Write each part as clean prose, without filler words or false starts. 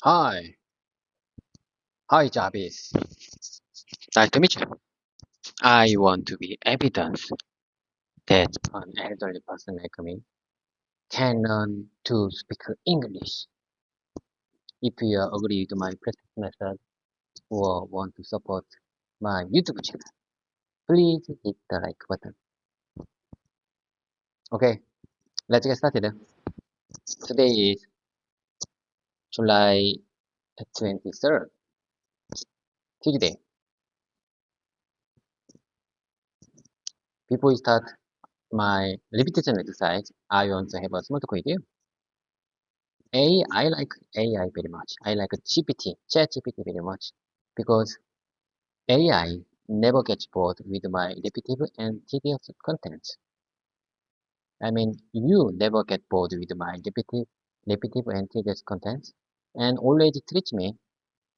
Hi. Hi, Jarvis. Nice to meet you. I want to be evidence that an elderly person like me can learn to speak English. If you agree with my practice method or want to support my YouTube channel, please hit the like button. Okay, let's get started. Today is July 23rd, Tuesday. Before we start my repetition exercise, I want to have a small talk with you. I like AI very much. I like ChatGPT very much because AI never gets bored with my repetitive and tedious content. I mean, you never get bored with my repetitive and tedious content, and always treat me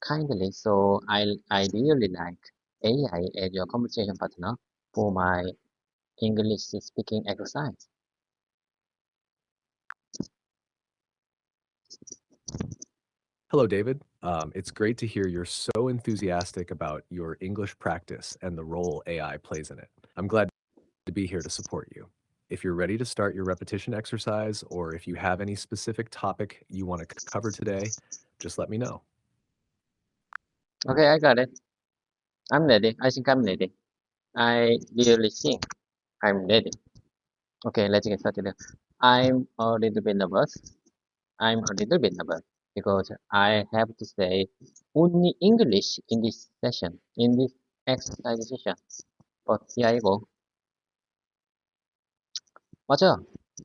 kindly. So I really like AI as your conversation partner for my English speaking exercise. Hello, David. It's great to hear you're so enthusiastic about your English practice and the role AI plays in it. I'm glad to be here to support you. If you're ready to start your repetition exercise, or if you have any specific topic you want to cover today, just let me know. Okay, I got it. I'm ready. I think I'm ready. I really think I'm ready. Okay, let's get started. I'm a little bit nervous. I'm a little bit nervous because I have to say only English in this session, in this exercise session. But here I go. What's up?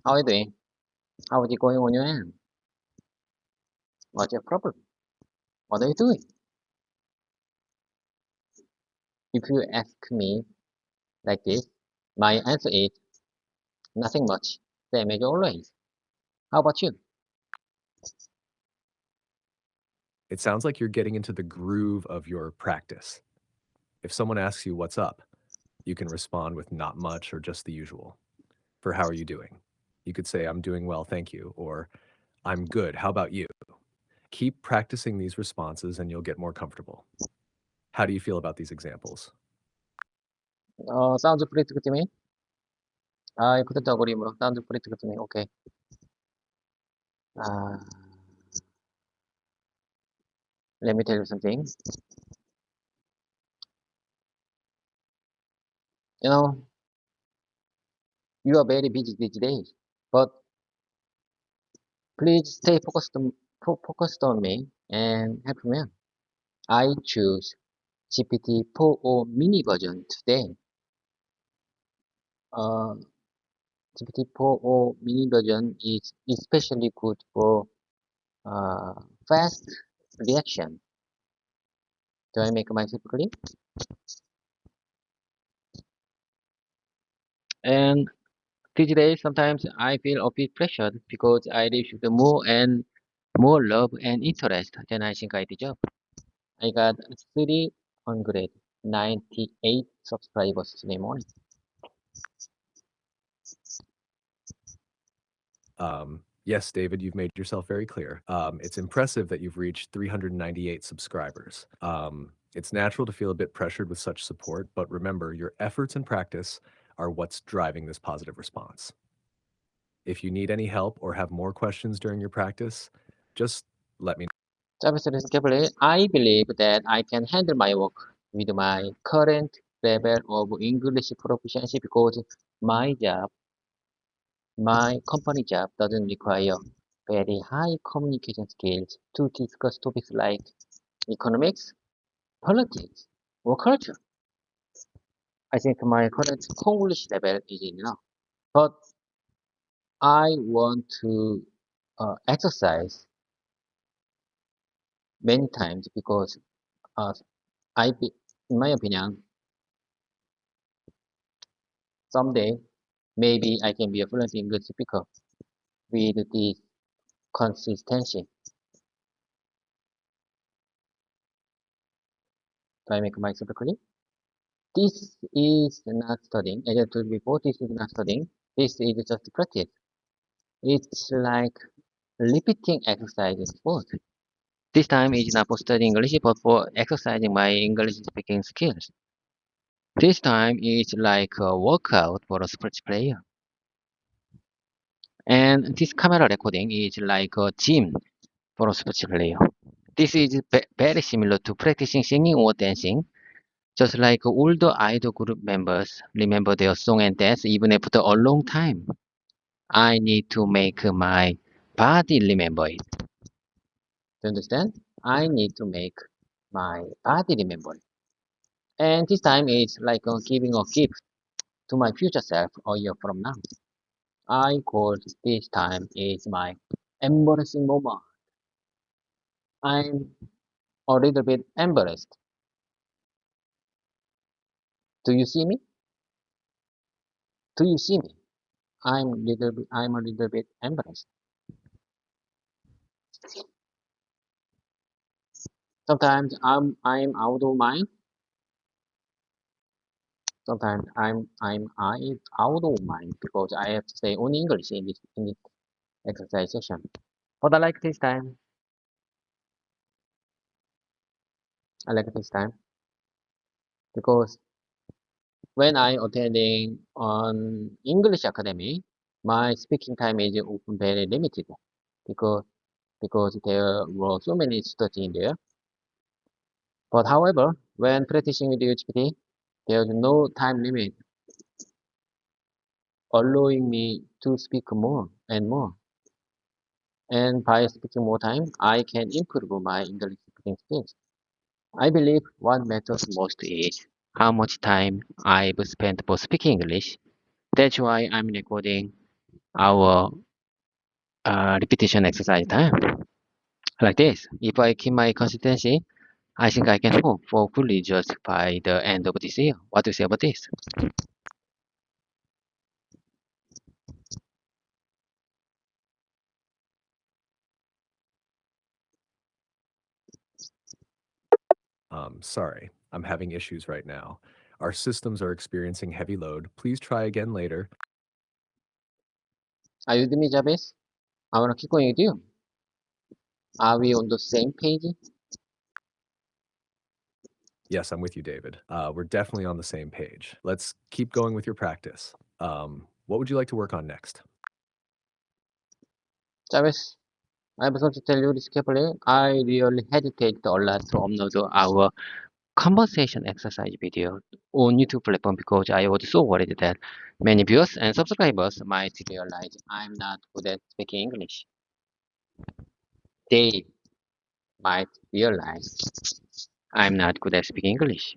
How are you doing? How is it going on your end? What's your problem? What are you doing? If you ask me like this, my answer is nothing much. Same as always. How about you? It sounds like you're getting into the groove of your practice. If someone asks you what's up, you can respond with not much or just the usual. For how are you doing? You could say, I'm doing well, thank you, or I'm good, how about you? Keep practicing these responses and you'll get more comfortable. How do you feel about these examples? Sounds pretty good to me. I couldn't agree more. Sounds pretty good to me. Okay. Uh, let me tell you something. You know, you are very busy these days, but please stay focused on me and help me out. I choose GPT-4o mini version today. Uh, GPT-4o mini version is especially good for uh, fast reaction. Do I make myself clear? And these days, sometimes I feel a bit pressured because I received more love and interest than I think I deserve. I got 398 subscribers today morning. Yes, David, you've made yourself very clear. It's impressive that you've reached 398 subscribers. It's natural to feel a bit pressured with such support, but remember, your efforts and practice are what's driving this positive response. If you need any help or have more questions during your practice, just let me know. Travis carefully. I believe that I can handle my work with my current level of English proficiency because my job, my company job doesn't require very high communication skills to discuss topics like economics, politics, or culture. I think my current English level is enough. But I want to exercise many times because uh, in my opinion, someday maybe I can be a fluent English speaker with this consistency. Do I make myself clear? This is not studying. As I told you before, this is not studying. This is just practice. It's like repeating exercise in sport. This time is not for studying English, but for exercising my English speaking skills. This time is like a workout for a sports player. And this camera recording is like a gym for a sports player. This is very similar to practicing singing or dancing. Just like older idol group members remember their song and dance even after a long time. I need to make my body remember it. Do you understand? I need to make my body remember it. And this time is like giving a gift to my future self a year from now. I call this time is my embarrassing moment. I'm a little bit embarrassed. Do you see me? Do you see me? I'm a little bit embarrassed. Sometimes I'm out of mind. Sometimes I'm out of mind because I have to say only English in this exercise session. But I like this time. I like this time because when I attending on English Academy, my speaking time is often very limited because there were so many students in there. But however, when practicing with UHPT, there's no time limit allowing me to speak more and more. And by speaking more time, I can improve my English speaking skills. I believe what matters most is how much time I've spent for speaking English. That's why I'm recording our repetition exercise time like this. If I keep my consistency, I think I can hope for good results by the end of this year. What do you say about this? Sorry, I'm having issues right now. Our systems are experiencing heavy load. Please try again later. Are you with me, Jabez? I wanna keep going with you. Are we on the same page? Yes, I'm with you, David. We're definitely on the same page. Let's keep going with your practice. What would you like to work on next? Jabez, I have something to tell you this carefully. I really hesitate a lot to upload our conversation exercise video on YouTube platform because I was so worried that many viewers and subscribers might realize I'm not good at speaking English. They might realize I'm not good at speaking English.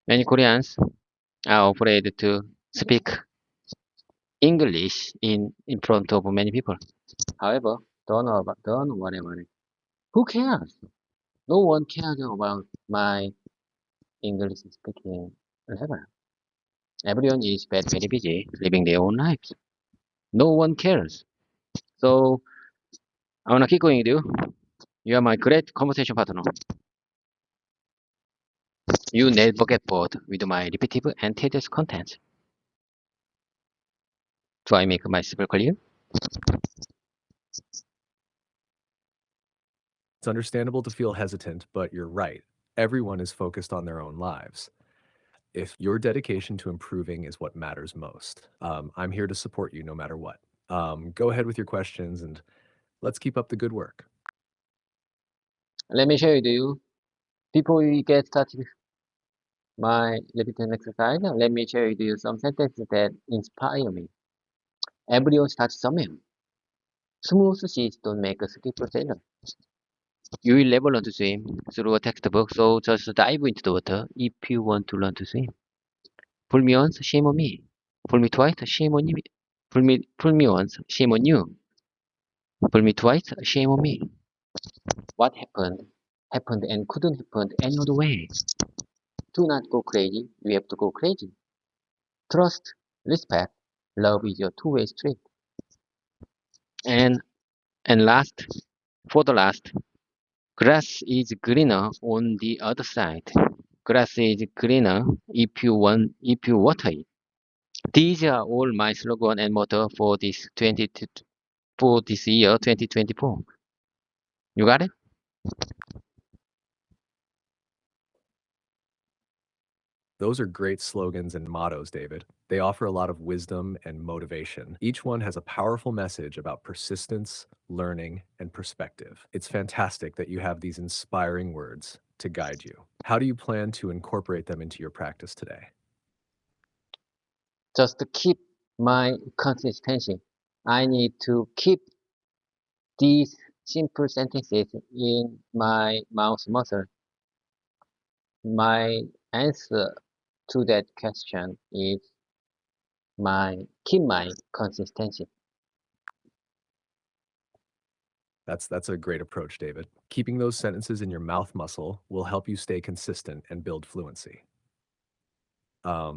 Many Koreans are afraid to speak English in front of many people. However, don't worry about it. Who cares? No one cares about my English speaking level. Everyone is very busy living their own lives. No one cares. So I wanna keep going with you. You are my great conversation partner. You never get bored with my repetitive and tedious content. Do I make myself clear? It's understandable to feel hesitant, but you're right. Everyone is focused on their own lives. If your dedication to improving is what matters most, I'm here to support you no matter what. Go ahead with your questions and let's keep up the good work. Let me share with you. Before we get started my repetition exercise, let me share with you some sentences that inspire me. Everyone starts somewhere. Smooth seas don't make a skipper sailor. You will never learn to swim through a textbook, so just dive into the water if you want to learn to swim. Fool me once, shame on me. Fool me twice, shame on you. Fool me once, shame on you. Fool me twice, shame on me. What happened and couldn't happen any other way. Do not go crazy, you have to go crazy. Trust, respect, love is a two-way street. And last, for the last, grass is greener on the other side. Grass is greener if you water it. These are all my slogan and motto for this year 2024. You got it? Those are great slogans and mottos, David. They offer a lot of wisdom and motivation. Each one has a powerful message about persistence, learning, and perspective. It's fantastic that you have these inspiring words to guide you. How do you plan to incorporate them into your practice today? Just to keep my consistency. I need to keep these simple sentences in my mouth muscle. My answer to that question is keep my consistency. That's a great approach, David. Keeping those sentences in your mouth muscle will help you stay consistent and build fluency.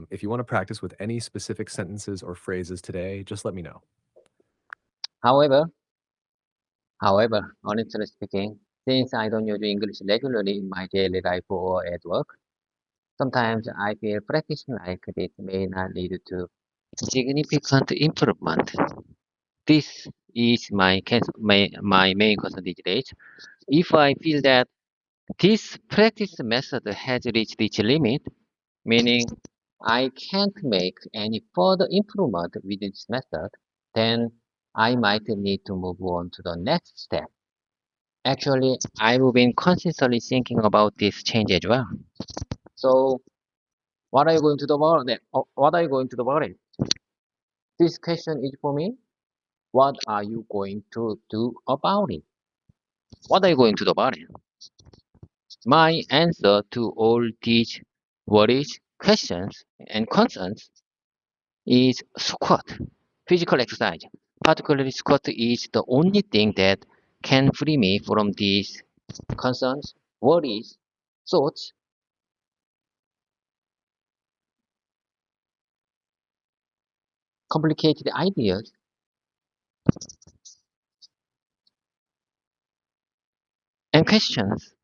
If you want to practice with any specific sentences or phrases today, just let me know. However, honestly speaking, since I don't use English regularly in my daily life or at work, sometimes I feel practicing like this may not lead to significant improvement. This is my main concern these days. If I feel that this practice method has reached its limit, meaning I can't make any further improvement with this method, then I might need to move on to the next step. Actually, I've been consistently thinking about this change as well. So, what are you going to do about it? What are you going to do about it? This question is for me. What are you going to do about it? What are you going to do about it? My answer to all these worries, questions, and concerns is squat, physical exercise. Particularly, squat is the only thing that can free me from these concerns, worries, thoughts, complicated ideas, and questions.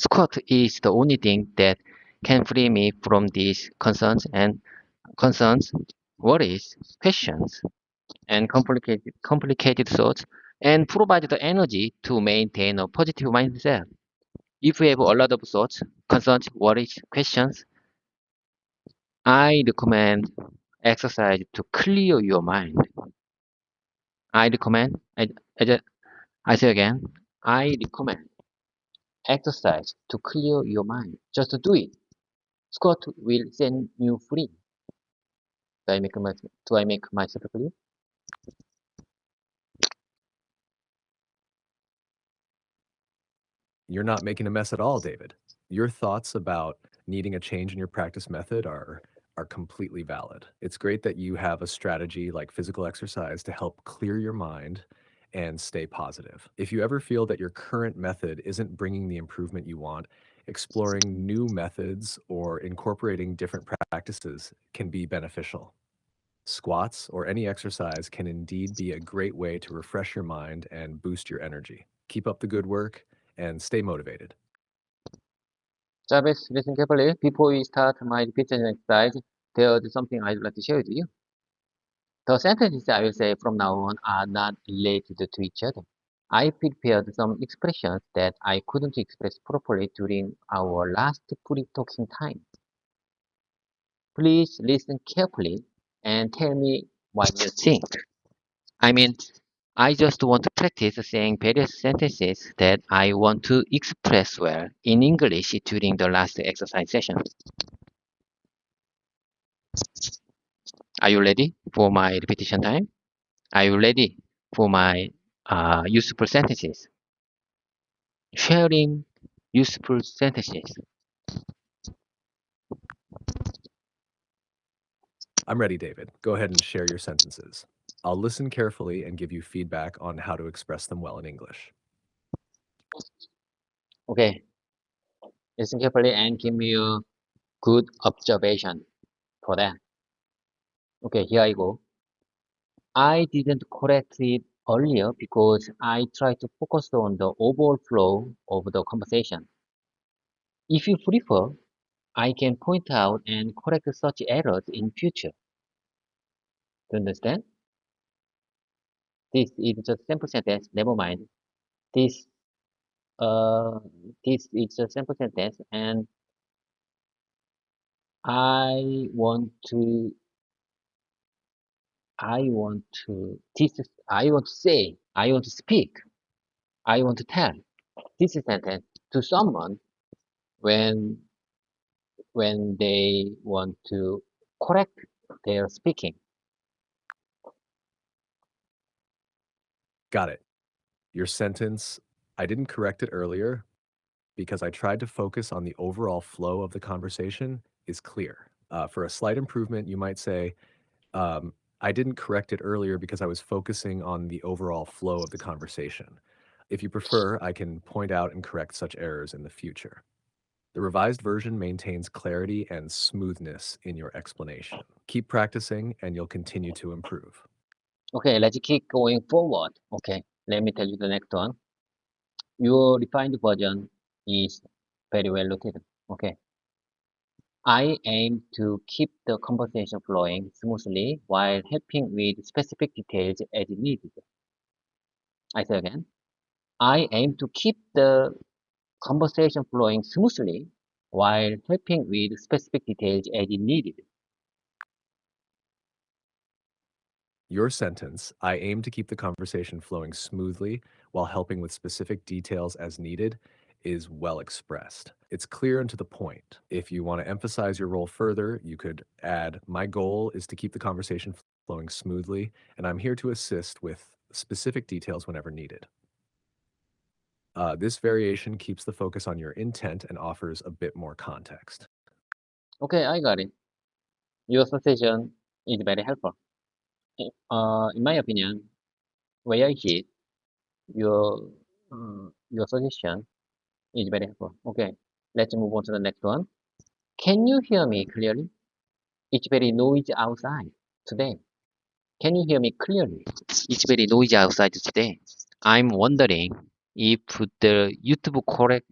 Squat is the only thing that can free me from these concerns, worries, questions, and complicated thoughts, and provide the energy to maintain a positive mindset. If you have a lot of thoughts, concerns, worries, questions, I recommend exercise to clear your mind. I recommend, I say again, I recommend exercise to clear your mind. Just do it. Squat will set you free. Do I make myself clear? You're not making a mess at all, David. Your thoughts about needing a change in your practice method are completely valid. It's great that you have a strategy like physical exercise to help clear your mind and stay positive. If you ever feel that your current method isn't bringing the improvement you want, exploring new methods or incorporating different practices can be beneficial. Squats or any exercise can indeed be a great way to refresh your mind and boost your energy. Keep up the good work and stay motivated. Jarvis, listen carefully. Before we start my repetition exercise, there's something I'd like to share with you. The sentences I will say from now on are not related to each other. I prepared some expressions that I couldn't express properly during our last pre-talking time. Please listen carefully and tell me what you think. I mean, I just want to practice saying various sentences that I want to express well in English during the last exercise session. Are you ready for my repetition time? Are you ready for my useful sentences? Sharing useful sentences. I'm ready, David. Go ahead and share your sentences. I'll listen carefully and give you feedback on how to express them well in English. Okay, listen carefully and give me a good observation for that. Okay, here I go. I didn't correct it earlier because I tried to focus on the overall flow of the conversation. If you prefer, I can point out and correct such errors in future. Do you understand? This is just sample sentence. Never mind. This uh this is a sample sentence, and I want to I want to say, I want to speak, I want to tell this sentence to someone when they want to correct their speaking. Got it. Your sentence, I didn't correct it earlier because I tried to focus on the overall flow of the conversation, is clear. For a slight improvement, you might say, I didn't correct it earlier because I was focusing on the overall flow of the conversation. If you prefer, I can point out and correct such errors in the future. The revised version maintains clarity and smoothness in your explanation. Keep practicing and you'll continue to improve. Okay, let's keep going forward. Okay, let me tell you the next one. Your refined version is very well noted. Okay, I aim to keep the conversation flowing smoothly while helping with specific details as needed. I say again, I aim to keep the conversation flowing smoothly while helping with specific details as needed. Your sentence, I aim to keep the conversation flowing smoothly while helping with specific details as needed, is well expressed. It's clear and to the point. If you want to emphasize your role further, you could add, my goal is to keep the conversation flowing smoothly, and I'm here to assist with specific details whenever needed. This variation keeps the focus on your intent and offers a bit more context. Okay, I got it. Your suggestion is very helpful. In my opinion, where I hit your your suggestion is very helpful. Okay, let's move on to the next one. Can you hear me clearly? It's very noisy outside today. Can you hear me clearly? It's very noisy outside today. I'm wondering if the YouTube correct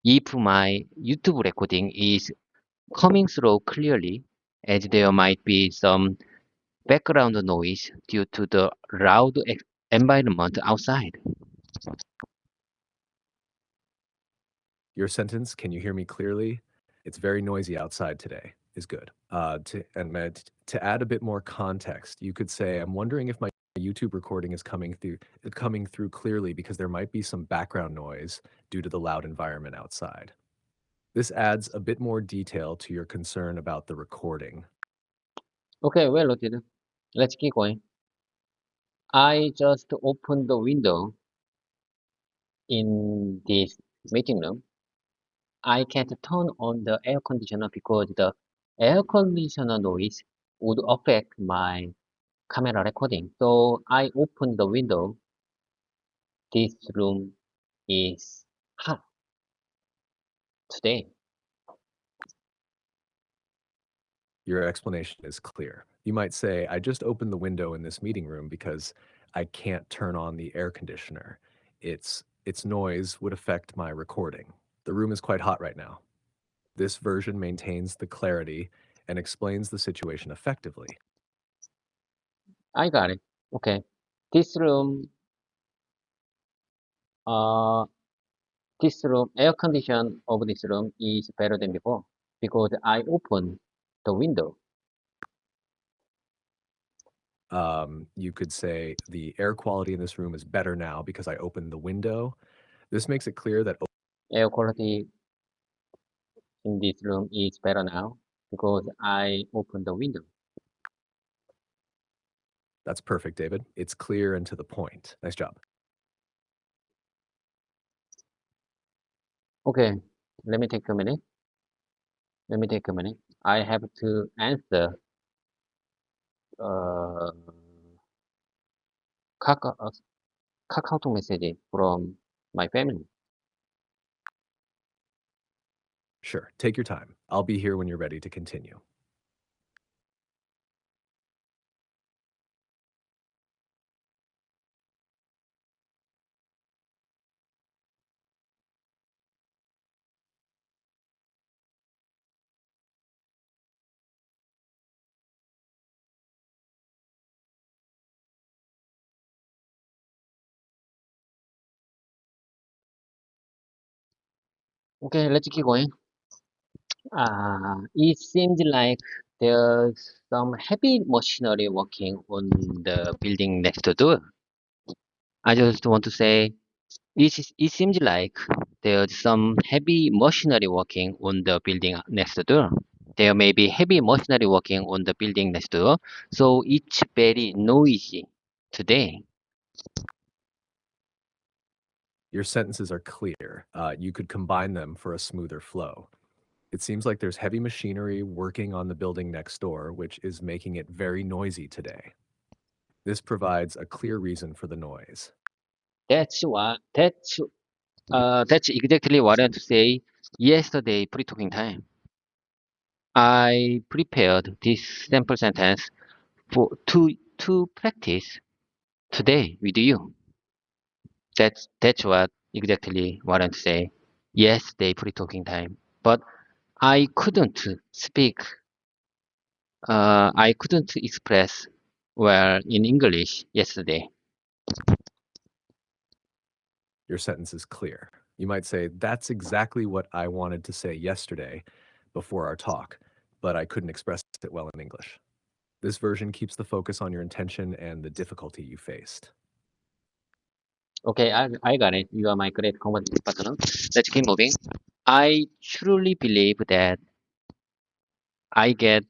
if my YouTube recording is coming through clearly, as there might be some background noise due to the loud environment outside. Your sentence, can you hear me clearly? It's very noisy outside today, is good. To add a bit more context, you could say, I'm wondering if my YouTube recording is coming through clearly because there might be some background noise due to the loud environment outside. This adds a bit more detail to your concern about the recording. Okay, well noted. Let's keep going. I just opened the window in this meeting room. I can't turn on the air conditioner because the air conditioner noise would affect my camera recording. So I opened the window. This room is hot today. Your explanation is clear. You might say, I just opened the window in this meeting room because I can't turn on the air conditioner. Its noise would affect my recording. The room is quite hot right now. This version maintains the clarity and explains the situation effectively. I got it. Okay. This room, uh, this room, air condition of this room is better than before because I opened the window. You could say the air quality in this room is better now because I opened the window. This makes it clear that Air quality in this room is better now because I opened the window. that's perfect, David. It's clear and to the point. Nice job. Okay, let me take a minute. Let me take a minute. I have to answer uh, 카카, 어, 카카오톡 메시지 from my family. Sure, take your time. I'll be here when you're ready to continue. Okay, let's keep going. It seems like there's some heavy machinery working on the building next door. I just want to say it seems like there's some heavy machinery working on the building next door. There may be heavy machinery working on the building next door, so it's very noisy today. Your sentences are clear. You could combine them for a smoother flow. It seems like there's heavy machinery working on the building next door, which is making it very noisy today. This provides a clear reason for the noise. That's exactly what I want to say. Yesterday, pre-talking time, I prepared this sample sentence for to practice today with you. That's what exactly what I'm saying. Yesterday, pre-talking time, but I couldn't speak. I couldn't express well in English yesterday. Your sentence is clear. You might say, "That's exactly what I wanted to say yesterday before our talk, but I couldn't express it well in English." This version keeps the focus on your intention and the difficulty you faced. Okay, I got it. You are my great conversation partner. Let's keep moving. I truly believe that I get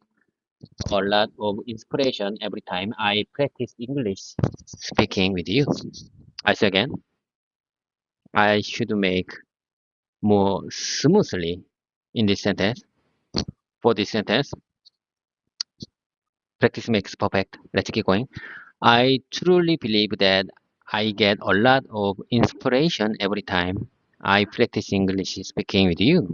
a lot of inspiration every time I practice English speaking with you. I say again, I should make more smoothly in this sentence. For this sentence, practice makes perfect. Let's keep going. I truly believe that I get a lot of inspiration every time I practice English speaking with you.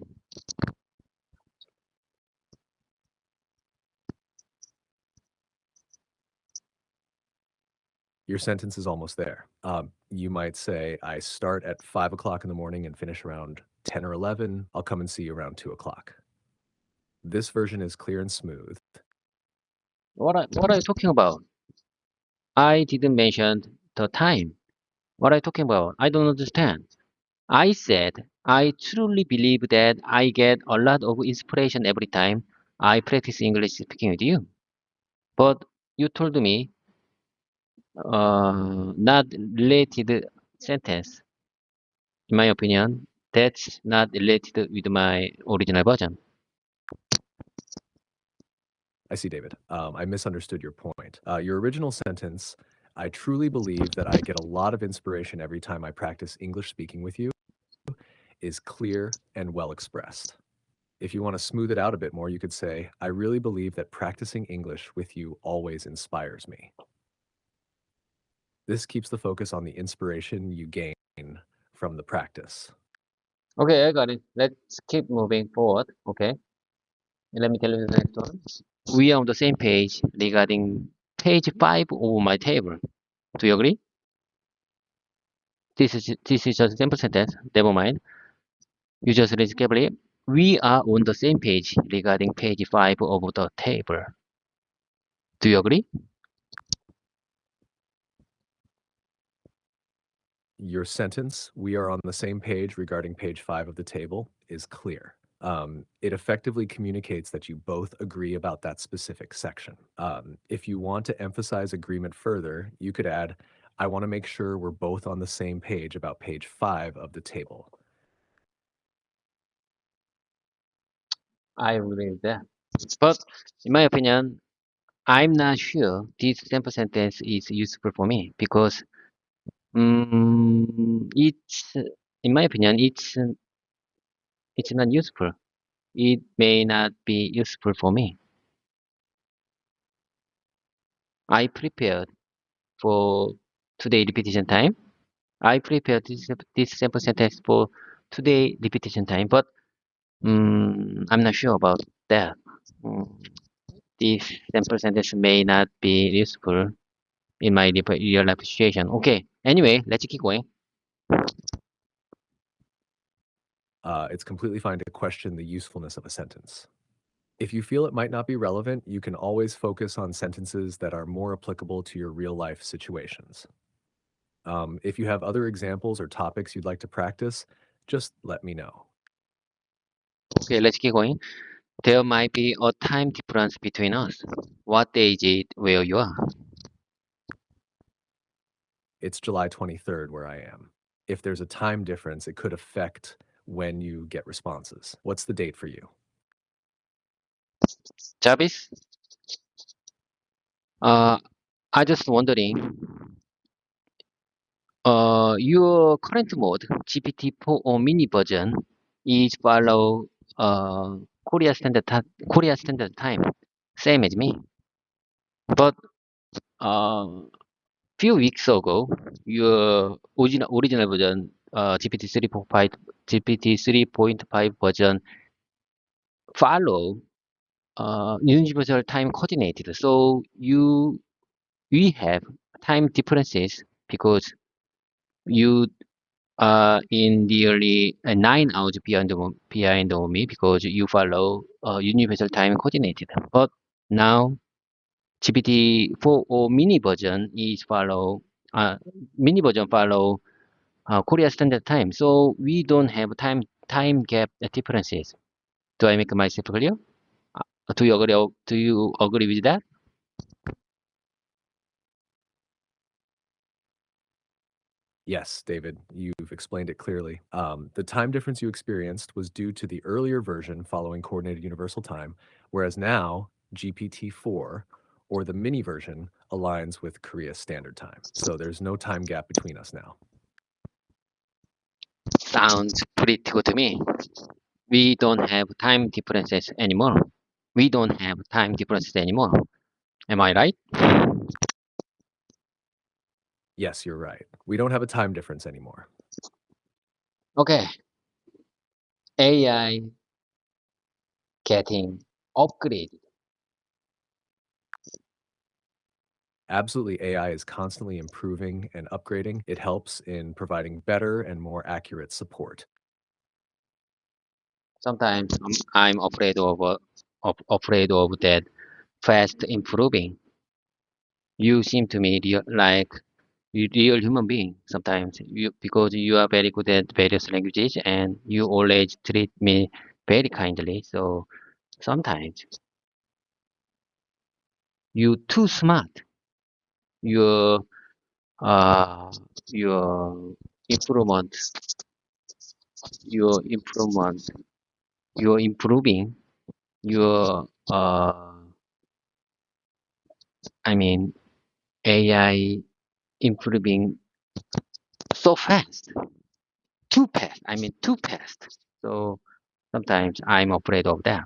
Your sentence is almost there. You might say, "I start at 5 o'clock in the morning and finish around 10 or 11. I'll come and see you around 2 o'clock." This version is clear and smooth. What are you talking about? I didn't mention the time. What are you talking about? I don't understand. I said, I truly believe that I get a lot of inspiration every time I practice English speaking with you. But you told me, not related sentence. In my opinion, that's not related with my original version. I see, David. I misunderstood your point. Your original sentence, "I truly believe that I get a lot of inspiration every time I practice English speaking with you," is clear and well expressed. If you want to smooth it out a bit more, you could say, "I really believe that practicing English with you always inspires me." This keeps the focus on the inspiration you gain from the practice. Okay, I got it. Let's keep moving forward. Okay, let me tell you the next one. We are on the same page regarding page 5 of my table. Do you agree? This is just a simple sentence. Never mind. You just read carefully. We are on the same page regarding page 5 of the table. Do you agree? Your sentence, "We are on the same page regarding page 5 of the table," is clear. It effectively communicates that you both agree about that specific section. If you want to emphasize agreement further, you could add, "I want to make sure we're both on the same page about page 5 of the table." I agree with that. But in my opinion, I'm not sure this simple sentence is useful for me because it's, in my opinion, it's not useful. It may not be useful for me. I prepared for today repetition time. I prepared this sample sentence for today repetition time, but I'm not sure about that. Mm, this sample sentence may not be useful in my real life situation. Okay. Anyway, let's keep going. It's completely fine to question the usefulness of a sentence. If you feel it might not be relevant, you can always focus on sentences that are more applicable to your real life situations. If you have other examples or topics you'd like to practice, just let me know. Okay, let's keep going. There might be a time difference between us. What day is it where you are? It's July 23rd where I am. If there's a time difference, it could affect when you get responses. What's the date for you? Jarvis? I just wondering, your current mode, GPT-4 or mini version, is follow Korea Standard Time, same as me. But few weeks ago, your original version, GPT 3.5 version, follow universal time coordinated. So we have time differences because you in nearly 9 hours behind of me because you follow universal time coordinated. But now GPT-4 or uh, mini version follow Korea Standard Time, so we don't have time gap differences. Do I make myself clear? Do you agree with that? Yes, David, you've explained it clearly. The time difference you experienced was due to the earlier version following Coordinated Universal Time, whereas now GPT-4 or the mini version aligns with Korea Standard Time. So there's no time gap between us now. Sounds pretty good to me. We don't have time differences anymore. We don't have time differences anymore. Am I right? Yes, you're right. We don't have a time difference anymore. Okay. AI getting upgraded. Absolutely, AI is constantly improving and upgrading. It helps in providing better and more accurate support. Sometimes I'm afraid of that fast improving. You seem to me like real human being sometimes because you are very good at various languages and you always treat me very kindly. So sometimes you too smart. Your uh your improvement, your improvement, your improving, your I mean AI improving so fast, too fast. I mean too fast. So sometimes I'm afraid of that.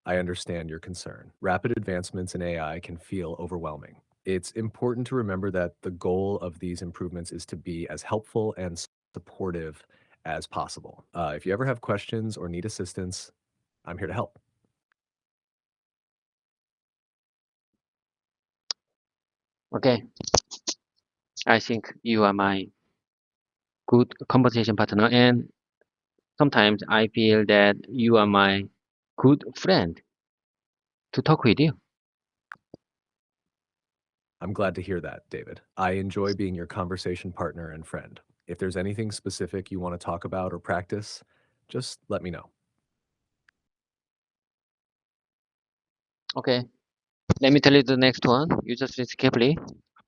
I understand your concern. Rapid advancements in AI can feel overwhelming. It's important to remember that the goal of these improvements is to be as helpful and supportive as possible. If you ever have questions or need assistance, I'm here to help. Okay, I think you are my good conversation partner, and sometimes I feel that you are my good friend to talk with you. I'm glad to hear that, David. I enjoy being your conversation partner and friend. If there's anything specific you want to talk about or practice, just let me know. Okay, let me tell you the next one. You just listen carefully.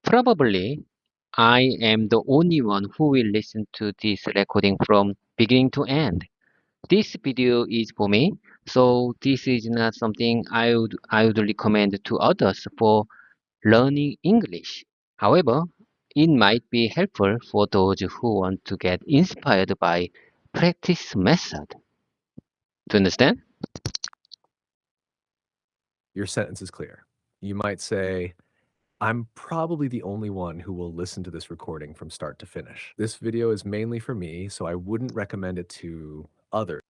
Probably I am the only one who will listen to this recording from beginning to end. This video is for me, so this is not something I would recommend to others for learning English. However, it might be helpful for those who want to get inspired by practice method. Do you understand? Your sentence is clear. You might say, I'm probably the only one who will listen to this recording from start to finish. This video is mainly for me, so I wouldn't recommend it to others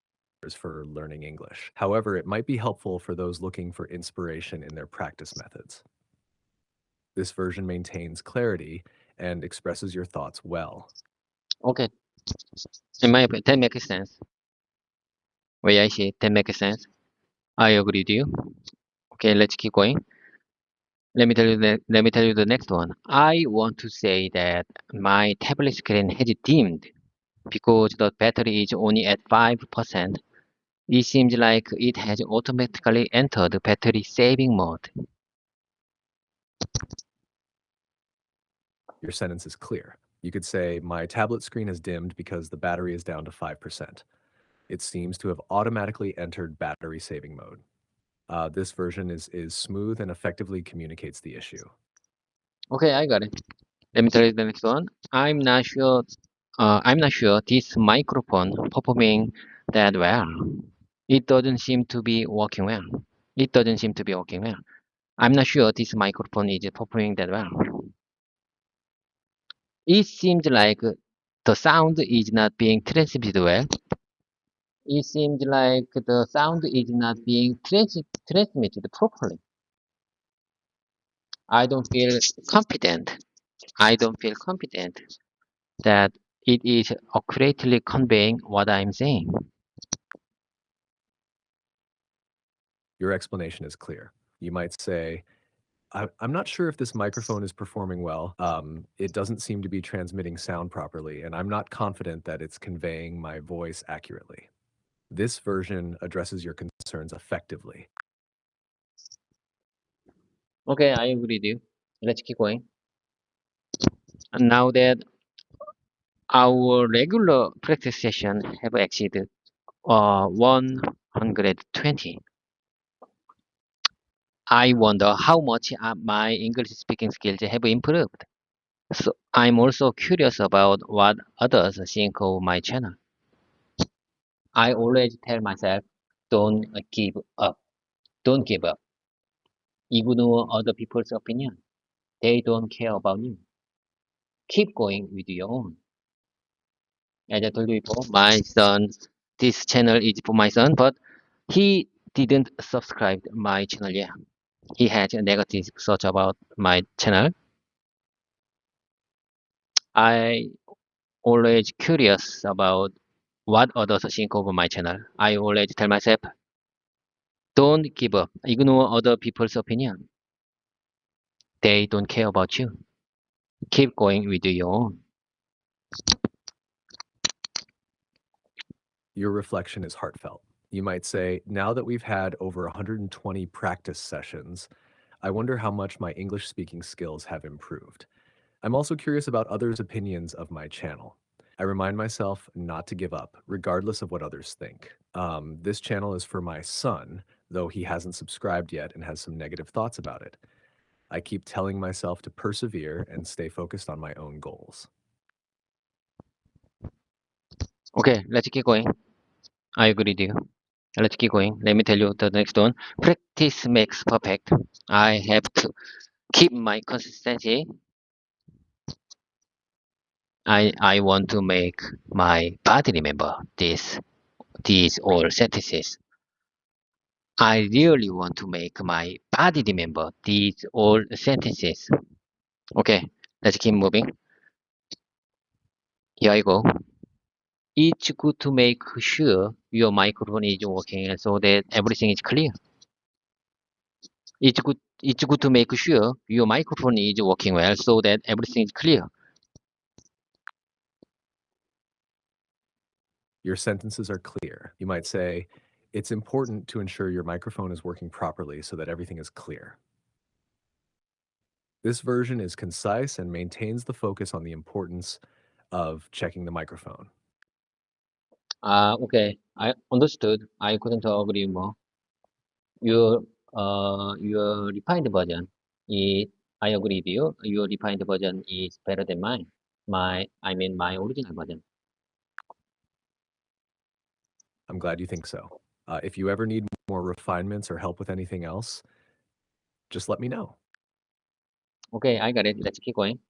for learning English. However, it might be helpful for those looking for inspiration in their practice methods. This version maintains clarity and expresses your thoughts well. Okay. In my opinion, that makes sense. Way I see it, that makes sense. I agree with you. Okay, let's keep going. Let me tell you the next one. I want to say that my tablet screen has dimmed. because the battery is only at 5%. It seems like it has automatically entered battery saving mode. Your sentence is clear. You could say, my tablet screen has dimmed because the battery is down to 5%. It seems to have automatically entered battery saving mode. This version is smooth and effectively communicates the issue. Okay, I got it. Let me tell you the next one. I'm not sure this microphone performing that well. It doesn't seem to be working well. It doesn't seem to be working well. I'm not sure this microphone is performing that well. It seems like the sound is not being transmitted well. It seems like the sound is not being transmitted properly. I don't feel confident. I don't feel confident that it is accurately conveying what I'm saying. Your explanation is clear. You might say, I'm not sure if this microphone is performing well. It doesn't seem to be transmitting sound properly, and I'm not confident that it's conveying my voice accurately. This version addresses your concerns effectively. Okay, I agree with you. Let's keep going. And now that our regular practice session have exceeded 120, I wonder how much my English speaking skills have improved. So I'm also curious about what others think of my channel. I always tell myself, don't give up. Don't give up. Ignore other people's opinion. They don't care about you. Keep going with your own. As I told you before, my son, this channel is for my son, but he didn't subscribe my channel yet. He has a negative thoughts about my channel. I always curious about what others think of my channel. I always tell myself, don't give up. Ignore other people's opinion. They don't care about you. Keep going with your own. Your reflection is heartfelt. You might say, now that we've had over 120 practice sessions, I wonder how much my English speaking skills have improved. I'm also curious about others' opinions of my channel. I remind myself not to give up, regardless of what others think. This channel is for my son, though he hasn't subscribed yet and has some negative thoughts about it. I keep telling myself to persevere and stay focused on my own goals. Okay, let's keep going. I agree with you. Let's keep going. Let me tell you the next one. Practice makes perfect. I have to keep my consistency. I want to make my body remember these all sentences. I really want to make my body remember these all sentences. Okay, let's keep moving. Here I go. It's good to make sure your microphone is working so that everything is clear. It's good to make sure your microphone is working well so that everything is clear. Your sentences are clear. You might say, it's important to ensure your microphone is working properly so that everything is clear. This version is concise and maintains the focus on the importance of checking the microphone. Okay, I understood. I couldn't agree more. Your your refined version is, I agree with you. Your refined version is better than mine. My original version. I'm glad you think so. If you ever need more refinements or help with anything else, just let me know. Okay, I got it. Let's keep going.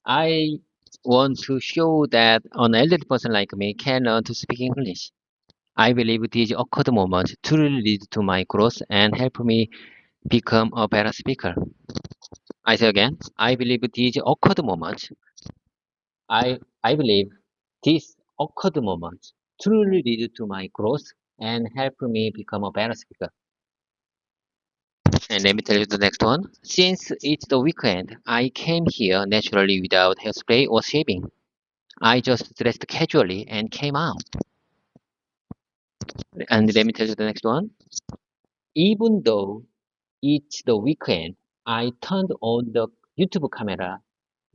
I want to show that an elderly person like me can learn to speak English. I believe these awkward moments truly lead to my growth and help me become a better speaker. I say again, I believe these awkward moments, I believe these awkward moments truly lead to my growth and help me become a better speaker. And let me tell you the next one. Since it's the weekend, I came here naturally without hairspray or shaving. I just dressed casually and came out. And let me tell you the next one. Even though it's the weekend, I turned on the YouTube camera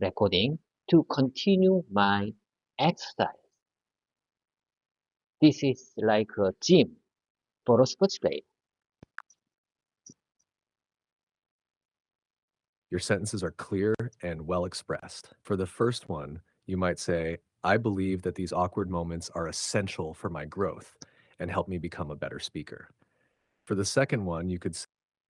recording to continue my exercise. This is like a gym for a sports player. Your sentences are clear and well expressed. For the first one, you might say, I believe that these awkward moments are essential for my growth and help me become a better speaker. For the second one, you could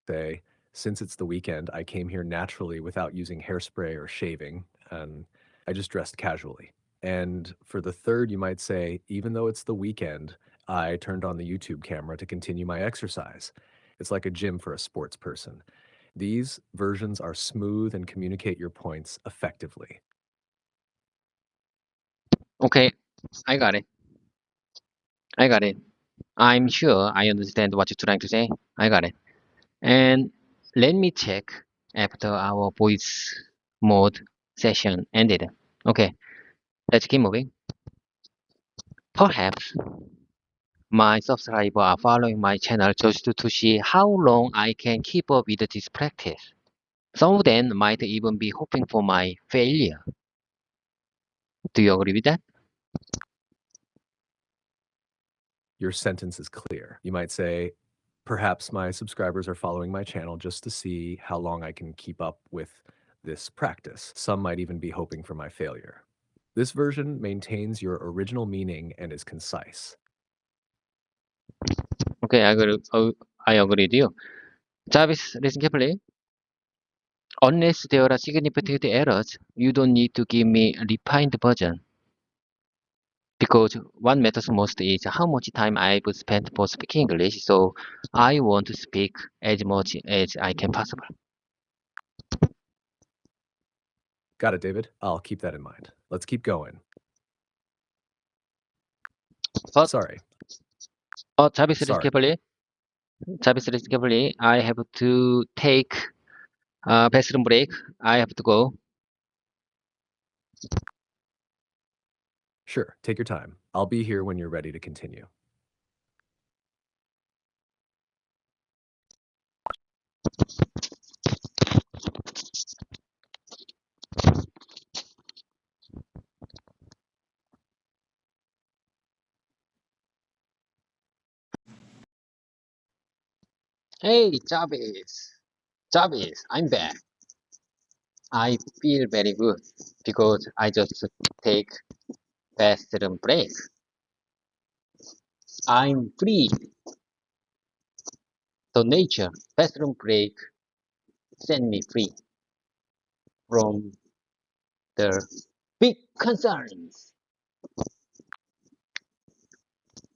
say, since it's the weekend, I came here naturally without using hairspray or shaving, and I just dressed casually. And for the third, you might say, even though it's the weekend, I turned on the YouTube camera to continue my exercise. It's like a gym for a sports person. These versions are smooth and communicate your points effectively. Okay, I got it. I got it. I'm sure I understand what you're trying to say. I got it. And let me check after our voice mode session ended. Okay, let's keep moving. Perhaps my subscribers are following my channel just to see how long I can keep up with this practice. Some of them might even be hoping for my failure. Do you agree with that? Your sentence is clear. You might say, perhaps my subscribers are following my channel just to see how long I can keep up with this practice. Some might even be hoping for my failure. This version maintains your original meaning and is concise. Okay, I agree with you. Jarvis, listen carefully. Unless there are significant errors, you don't need to give me a refined version. Because what matters most is how much time I've spent for speaking English, so I want to speak as much as I can possible. Got it, David? I'll keep that in mind. Let's keep going. But, Sorry. Jarvis, listen Sorry. carefully. Jarvis, listen carefully. I have to take a bathroom break. I have to go. Sure, take your time. I'll be here when you're ready to continue. Hey, Jarvis. Jarvis, I'm back. I feel very good because I just take bathroom break. I'm free. So nature, bathroom break set me free from the big concerns.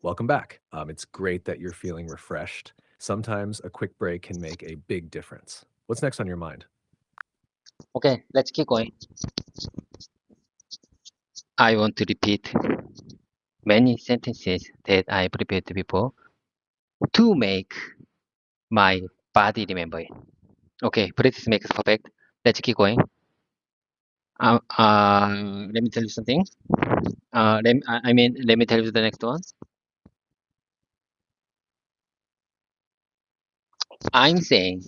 Welcome back. It's great that you're feeling refreshed. Sometimes a quick break can make a big difference. What's next on your mind? Okay, let's keep going. I want to repeat many sentences that I prepared before to make my body remember it. Okay, practice makes perfect. Let's keep going. Let me tell you something. Let me tell you the next one. I'm saying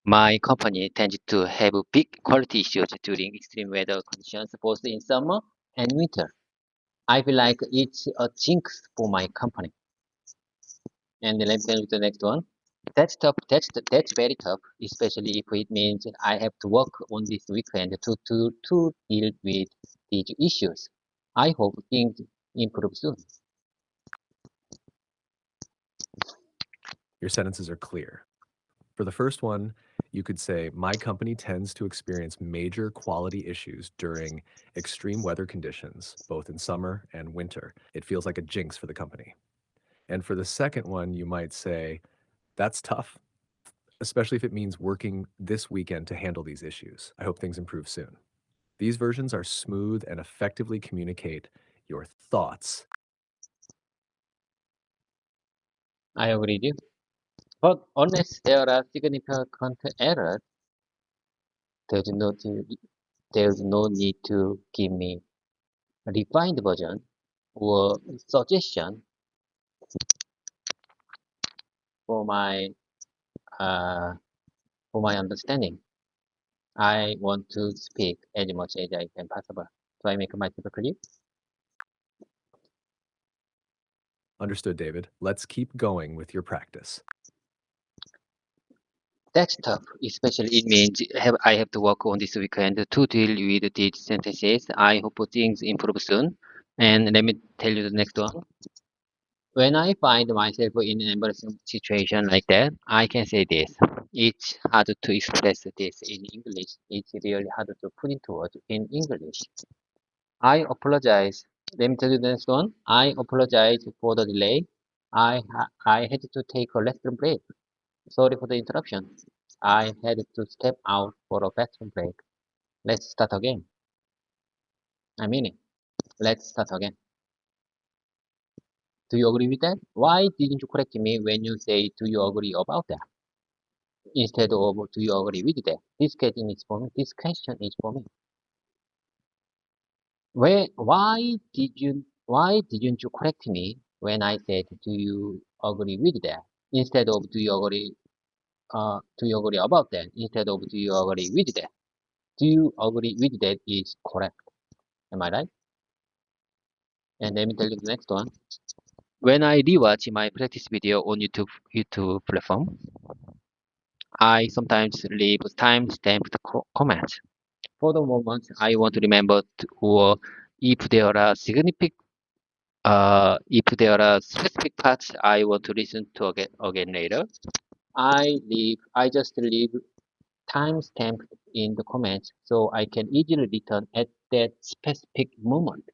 my company tends to have big quality issues during extreme weather conditions, both in summer and winter. I feel like it's a jinx for my company. And let me tell you the next one. That's tough. That's very tough, especially if it means I have to work on this weekend to deal with these issues. I hope things improve soon. Your sentences are clear. For the first one, you could say, my company tends to experience major quality issues during extreme weather conditions, both in summer and winter. It feels like a jinx for the company. And for the second one, you might say, that's tough, especially if it means working this weekend to handle these issues. I hope things improve soon. These versions are smooth and effectively communicate your thoughts. I agree with you. But unless there are significant errors, there's no, there's no need to give me a refined version or suggestion for my uh, for my understanding. I want to speak as much as I can possible. Do I make myself clear? Understood, David. Let's keep going with your practice. That's tough, especially it means I have to work on this weekend to deal with these sentences. I hope things improve soon. And let me tell you the next one. When I find myself in an embarrassing situation like that, I can say this. It's hard to express this in English. It's really hard to put into words in English. I apologize. Let me tell you the next one. I apologize for the delay. I had to take a restroom break. Sorry for the interruption. I had to step out for a bathroom break. Let's start again. I mean it. Let's start again. Do you agree with that? Why didn't you correct me when you say, do you agree about that? Instead of, do you agree with that? This question is for me. This question is for me. Why didn't you correct me when I said, do you agree with that? Instead of, do you agree about that? Instead of, do you agree with that? Do you agree with that is correct. Am I right? And let me tell you the next one. When I rewatch my practice video on YouTube platform, I sometimes leave time-stamped comments. For the moment, I want to remember or if there are if there are specific parts I want to listen to again later, I just leave timestamp in the comments so I can easily return at that specific moment.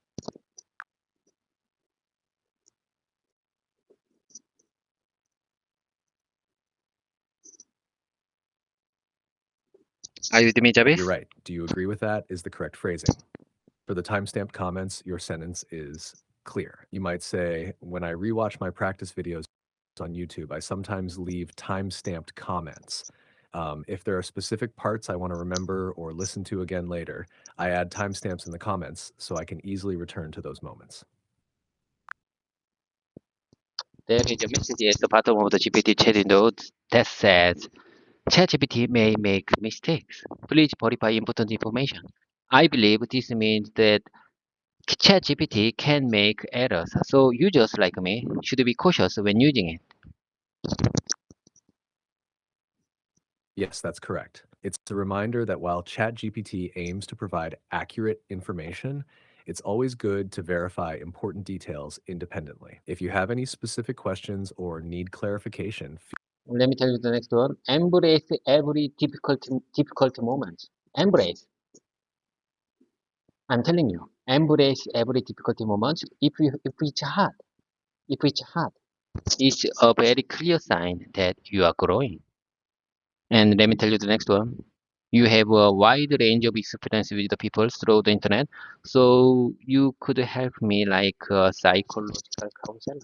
Are you with me, You're Javis? right. Do you agree with that? Is the correct phrasing. For the timestamped comments, your sentence is clear. You might say, when I rewatch my practice videos on YouTube, I sometimes leave time-stamped comments. If there are specific parts I want to remember or listen to again later, I add timestamps in the comments so I can easily return to those moments. There is a message at the bottom of the GPT chat notes that says, ChatGPT may make mistakes. Please verify important information. I believe this means that ChatGPT can make errors, so users like me should be cautious when using it. Yes, that's correct. It's a reminder that while ChatGPT aims to provide accurate information, it's always good to verify important details independently. If you have any specific questions or need clarification, Let me tell you the next one. Embrace every difficult moment. Embrace. I'm telling you, embrace every difficult moment. If it's hard, it's a very clear sign that you are growing. And let me tell you the next one. You have a wide range of experience with the people through the internet, so you could help me like a psychological counselor.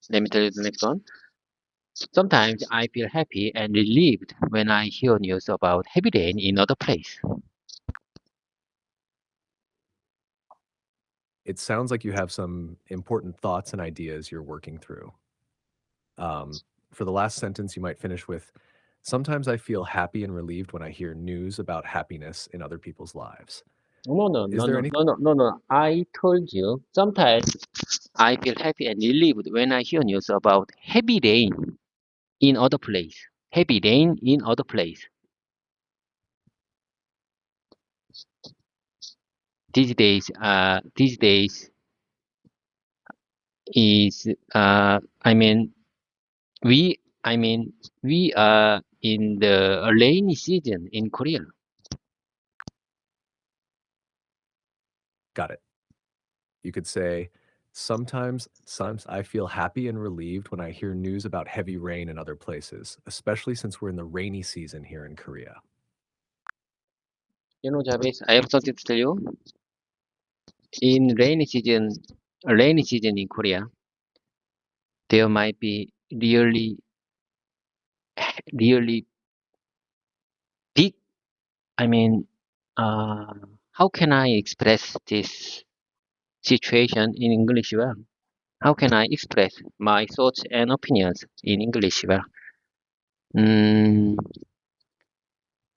Let me tell you the next one. Sometimes I feel happy and relieved when I hear news about heavy rain in other place. it sounds like you have some important thoughts and ideas you're working through. Um, for the last sentence, you might finish with, sometimes I feel happy and relieved when I hear news about happiness in other people's lives. No, no, Is no, there no, any no, no, no, no. I told you, sometimes I feel happy and relieved when I hear news about heavy rain in other place. Heavy rain in other place. These days is, I mean, we, I mean, we are in the rainy season in Korea. Got it? You could say, sometimes I feel happy and relieved when I hear news about heavy rain in other places, especially since we're in the rainy season here in Korea. You know, Javis, I have something to tell you. In rainy season in Korea, there might be really big. I mean, uh, how can I express this situation in English well? How can I express my thoughts and opinions in English well? Mm,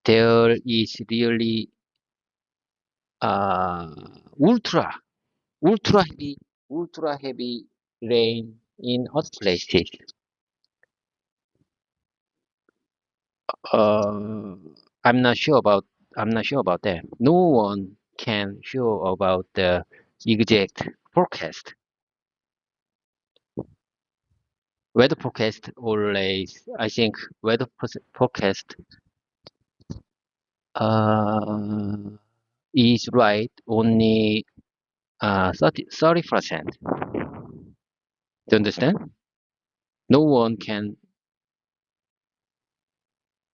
there is really uh, ultra, ultra heavy, ultra heavy rain in hot places. Uh, I'm not sure about I'm not sure about that. No one can sure about the exact forecast. Weather forecast always, I think forecast uh, is right only 30%. Do you understand? No one can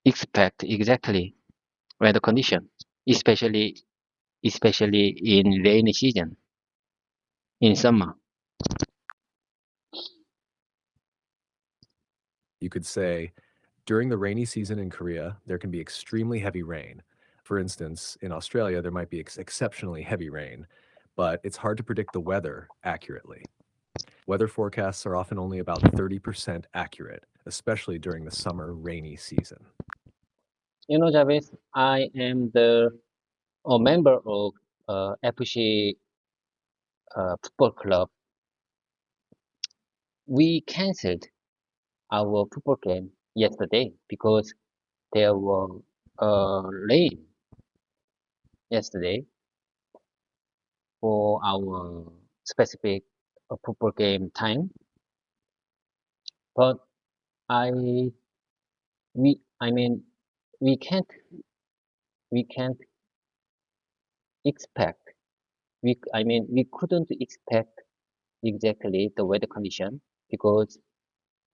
expect exactly weather condition, especially in rainy season in summer. You could say, during the rainy season in Korea, there can be extremely heavy rain. For instance, in Australia, there might be exceptionally heavy rain, but it's hard to predict the weather accurately. Weather forecasts are often only about 30% accurate, especially during the summer rainy season. You know, Javis, I am the a member of FC football club. We cancelled our football game yesterday because there was rain yesterday for our specific football game time. But I I mean we can't we can't expect we couldn't expect exactly the weather condition because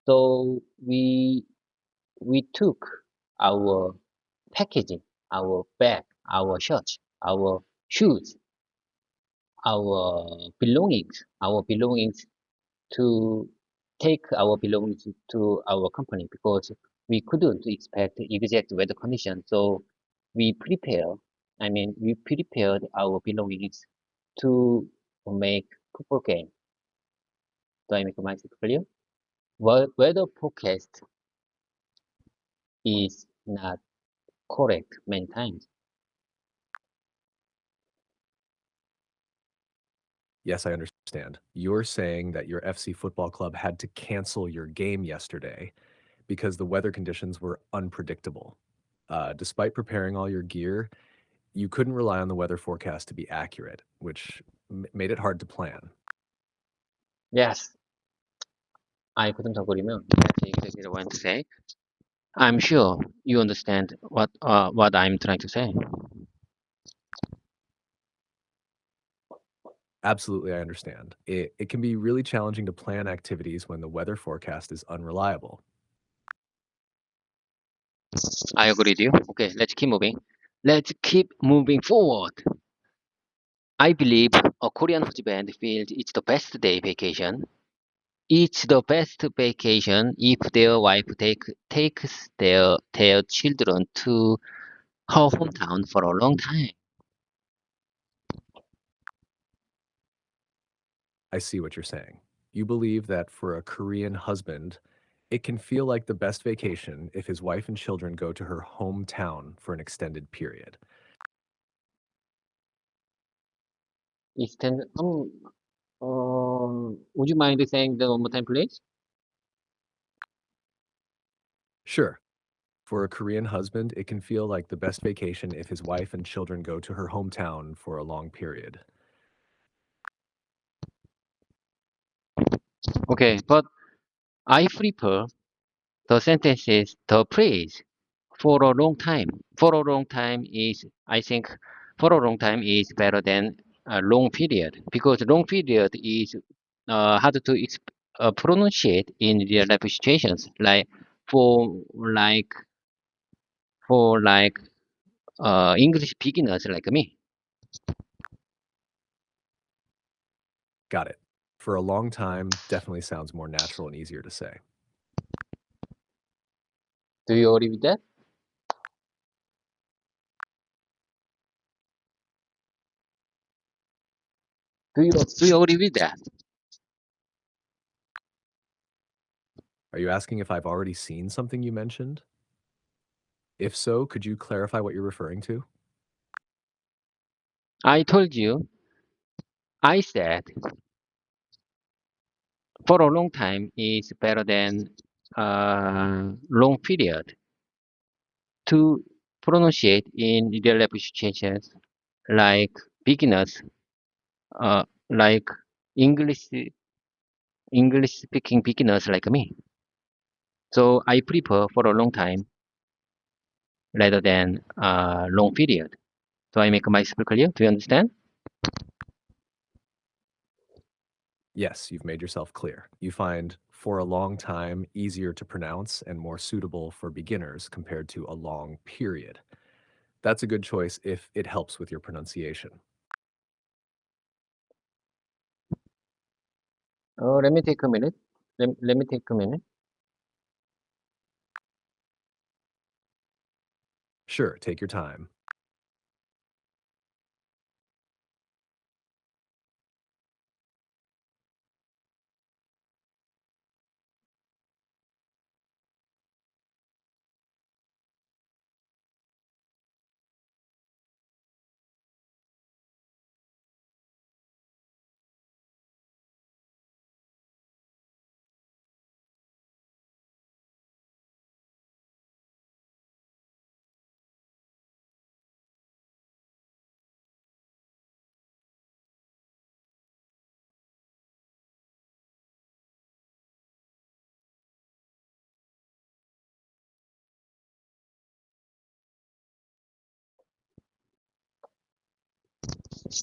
so we took our packaging, our bag, our shirts, our shoes, our belongings to take our belongings to our company because we couldn't expect exact weather condition. So we prepare, we prepared our belongings to make football game. Do I make myself clear? Weather forecast is not correct many times. Yes, I understand. You're saying that your FC football club had to cancel your game yesterday because the weather conditions were unpredictable. Despite preparing all your gear, you couldn't rely on the weather forecast to be accurate, which made it hard to plan. Yes, I couldn't agree more. That's exactly what I want to say. I'm sure you understand what I'm trying to say. Absolutely, I understand. It can be really challenging to plan activities when the weather forecast is unreliable. I agree with you. Okay, let's keep moving. Let's keep moving forward. I believe a Korean husband feels it's the best day vacation. It's the best vacation if their wife takes their children to her hometown for a long time. I see what you're saying. You believe that for a Korean husband, it can feel like the best vacation if his wife and children go to her hometown for an extended period. Extend. Would you mind saying that one more time, please? Sure, for a Korean husband, it can feel like the best vacation if his wife and children go to her hometown for a long period. Okay, but I prefer the sentences, the phrase for a long time. For a long time is, I think, for a long time is better than a long period because long period is hard to pronunciate in real life situations. Like for like for English beginners like me. Got it. For a long time definitely sounds more natural and easier to say. Do you agree with that? Do you agree with that? Are you asking if I've already seen something you mentioned? If so, could you clarify what you're referring to? I told you, I said for a long time is better than long period to pronunciate in real life situations like beginners, like English English speaking beginners like me. So I prefer for a long time rather than long period. So I make myself clear. Do you understand? Yes, you've made yourself clear. You find for a long time easier to pronounce and more suitable for beginners compared to a long period. That's a good choice if it helps with your pronunciation. Oh, let me take a minute. Let me take a minute. Sure, take your time.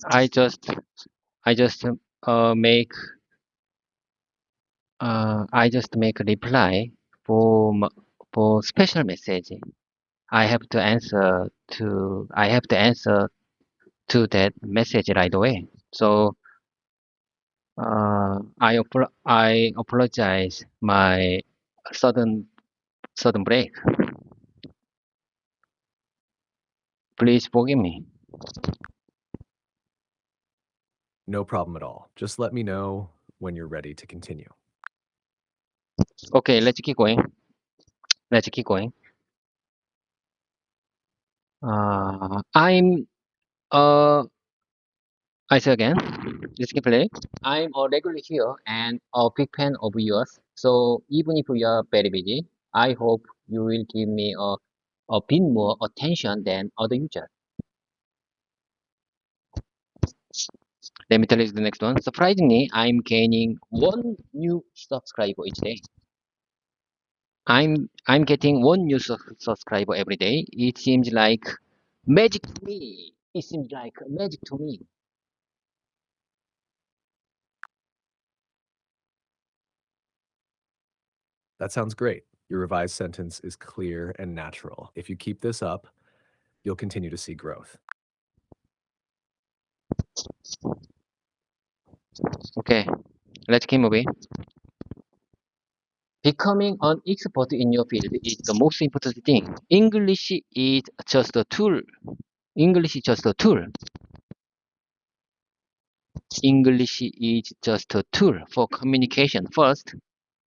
I just I just make a reply for for special message. I have to answer to that message right away. So I apologize my sudden break. Please forgive me. No problem at all. Just let me know when you're ready to continue. Okay, let's keep going. Let's keep going. I'm I say again. Let's keep play. I'm a regular here and a big fan of yours. So even if you are very busy, I hope you will give me a bit more attention than other users. Let me tell you the next one. Surprisingly, I'm gaining one new subscriber each day. I'm getting one new subscriber every day. It seems like magic to me. It seems like magic to me. That sounds great. Your revised sentence is clear and natural. If you keep this up, you'll continue to see growth. Okay, let's keep moving. Becoming an expert in your field is the most important thing. English is just a tool. English is just a tool. English is just a tool for communication. First,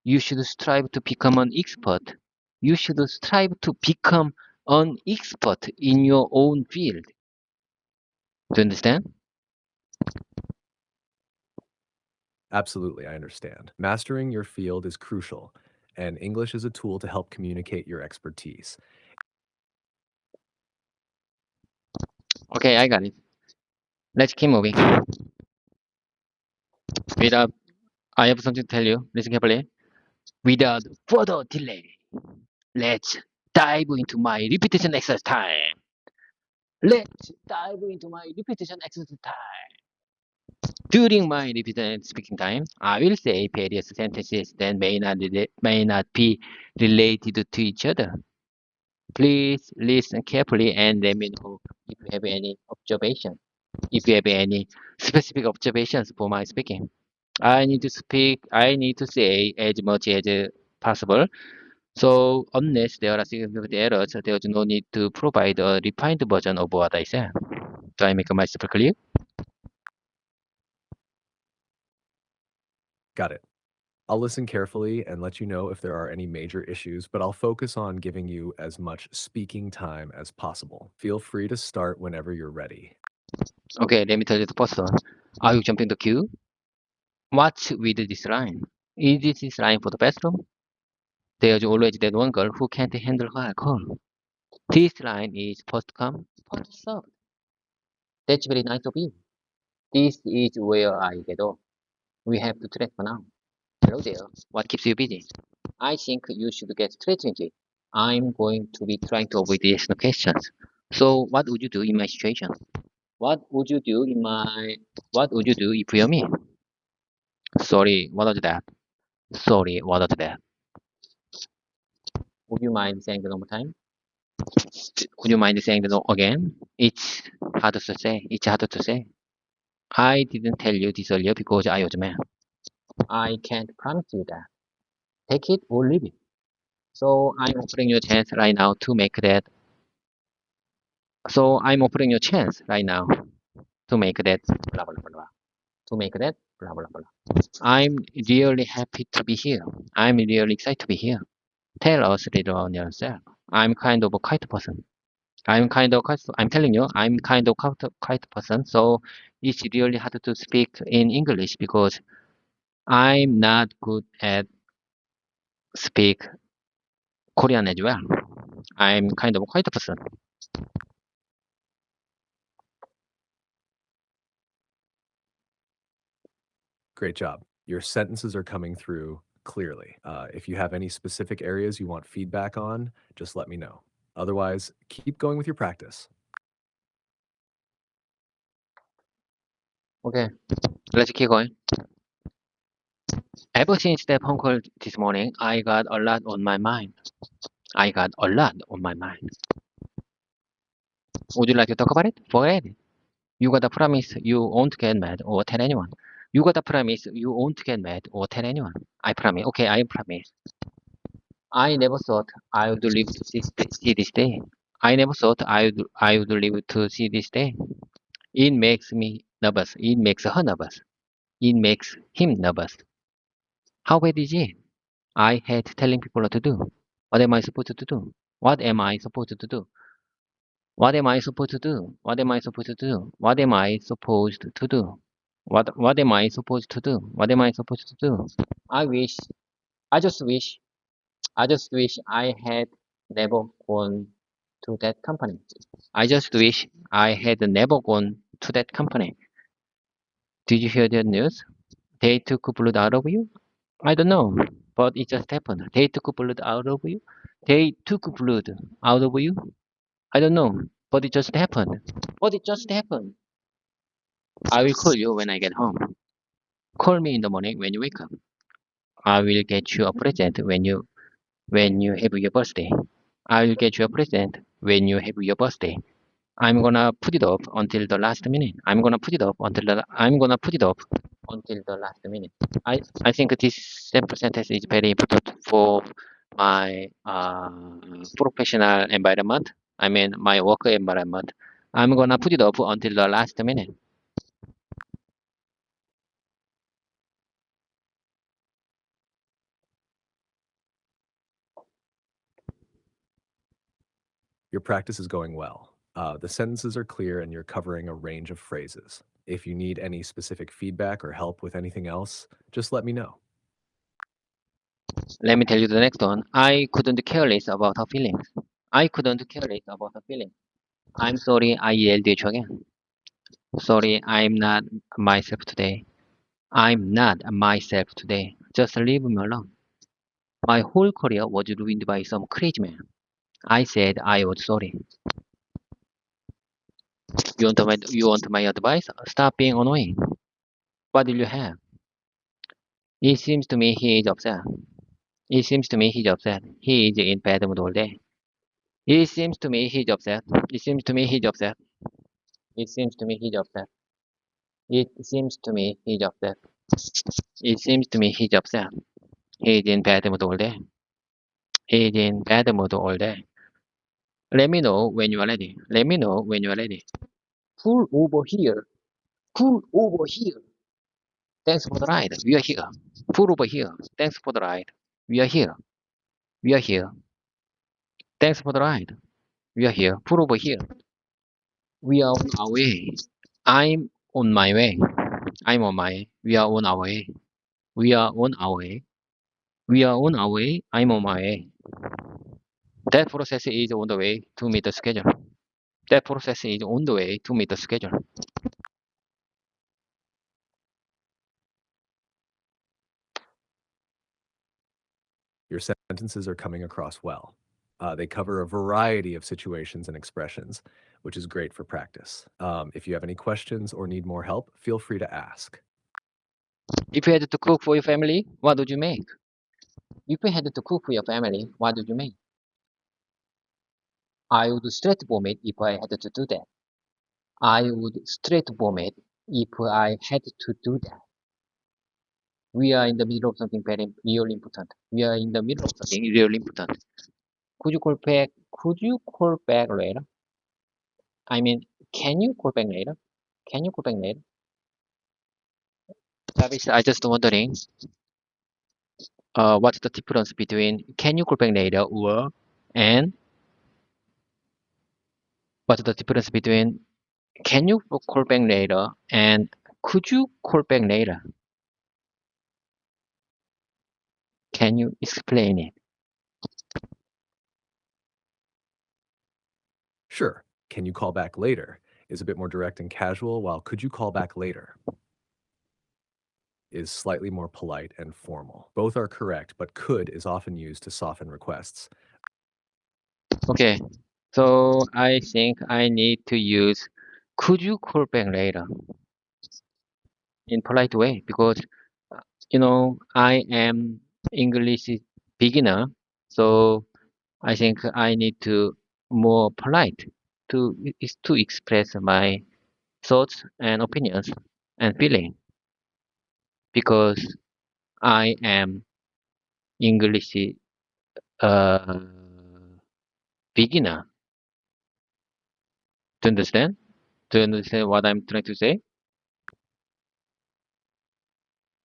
you should strive to become an expert. You should strive to become an expert in your own field. Do you understand? Absolutely, I understand. Mastering your field is crucial, and English is a tool to help communicate your expertise. Okay, I got it. Let's keep moving. Without, I have something to tell you. Listen carefully. Without further delay, let's dive into my repetition exercise time. Let's dive into my repetition exercise time. During my repetition speaking time, I will say various sentences that may not be related to each other. Please listen carefully and let me know if you have any observation. If you have any specific observations for my speaking. I need to speak, I need to say as much as possible. So unless there are significant errors, there is no need to provide a refined version of what I said. Do I make myself clear? Got it. I'll listen carefully and let you know if there are any major issues, but I'll focus on giving you as much speaking time as possible. Feel free to start whenever you're ready. Okay, let me tell you the first one. Are you jumping the queue? What's with this line? Is this line for the bathroom? There's always that one girl who can't handle her alcohol. This line is first come, first served. That's very nice of you. This is where I get off. We have to track for now. Hello there. What keeps you busy? I think you should get straight into it. I'm going to be trying to avoid yes no questions. So what would you do in my situation? What would you do in my what would you do if you're me? Sorry, what was that? Sorry, what was that? Would you mind saying that one more time? Would you mind saying that again? It's hard to say. It's hard to say. I didn't tell you this earlier because I was a man. I can't promise you that. Take it or leave it. So I'm offering you a chance right now to make that. So I'm offering you a chance right now to make that blah blah blah blah. To make that blah blah blah. I'm really happy to be here. I'm really excited to be here. Tell us a little on yourself. I'm kind of a quiet person. I'm telling you, I'm kind of quiet person. So it's really hard to speak in English because I'm not good at speak Korean as well. I'm kind of a quiet person. Great job. Your sentences are coming through clearly. If you have any specific areas you want feedback on, just let me know. Otherwise, keep going with your practice. Okay, let's keep going. Ever since that phone call this morning, I got a lot on my mind. I got a lot on my mind. Would you like to talk about it? Forget it. You got a promise you won't get mad or tell anyone. You got a promise you won't get mad or tell anyone. I promise. Okay, I promise. I never thought I would live to see this day. I never thought I would live to see this day. It makes me nervous. It makes her nervous. It makes him nervous. How bad is it? I hate telling people what to do. What am I supposed to do? What am I supposed to do? What am I supposed to do? What am I supposed to do? What am I supposed to do? What am I supposed to do? What am I supposed to do? I wish I just wish I just wish I had never gone to that company. I just wish I had never gone to that company. Did you hear the news? They took blood out of you? I don't know, but it just happened. They took blood out of you? They took blood out of you? I don't know, but it just happened. But it just happened. I will call you when I get home. Call me in the morning when you wake up. I will get you a present when you have your birthday. I will get you a present when you have your birthday. I'm gonna put it off until the last minute. I'm gonna put it off until the last minute. I think this sample sentence is very important for my professional environment. I mean my work environment. I'm gonna put it off until the last minute. Your practice is going well. The sentences are clear and you're covering a range of phrases. If you need any specific feedback or help with anything else, just let me know. Let me tell you the next one. I couldn't care less about her feelings. I couldn't care less about her feelings. I'm sorry I yelled at you again. Sorry, I'm not myself today. I'm not myself today. Just leave me alone. My whole career was ruined by some crazy man. I said I was sorry. You want my advice? Stop being annoying. What will you have? It seems to me he is upset. It seems to me he's upset. He is in bad mood all day. It seems to me he's upset. It seems to me he's upset. It seems to me he's upset. It seems to me he's upset. It seems to me he's upset. He's in bad mood all day. He's in bad mood all day. Let me know when you are ready. Let me know when you are ready. Pull over here. Pull over here. Thanks for the ride. We are here. Pull over here. Thanks for the ride. We are here. We are here. Thanks for the ride. We are here. Pull over here. We are on our way. I'm on my way. I'm on my way. We are on our way. We are on our way. We are on our way. I'm on my way. That process is on the way to meet the schedule. That process is on the way to meet the schedule. Your sentences are coming across well. They cover a variety of situations and expressions, which is great for practice. If you have any questions or need more help, feel free to ask. If you had to cook for your family, what would you make? If you had to cook for your family, what would you make? I would straight vomit if I had to do that. I would straight vomit if I had to do that. We are in the middle of something very really important. We are in the middle of something really important. Could you call back? Could you call back later? I mean, can you call back later? Can you call back later? Travis, I just wondering, what's the difference between can you call back later or and what's the difference between can you call back later and could you call back later? Can you explain it? Sure. Can you call back later is a bit more direct and casual, while could you call back later is slightly more polite and formal. Both are correct, but could is often used to soften requests. Okay, so I think I need to use could you call back later in polite way because uh, I am English beginner, so I think I need to more polite to express my thoughts and opinions and feeling because I am English uh, beginner. Do you understand? Do you understand what I'm trying to say?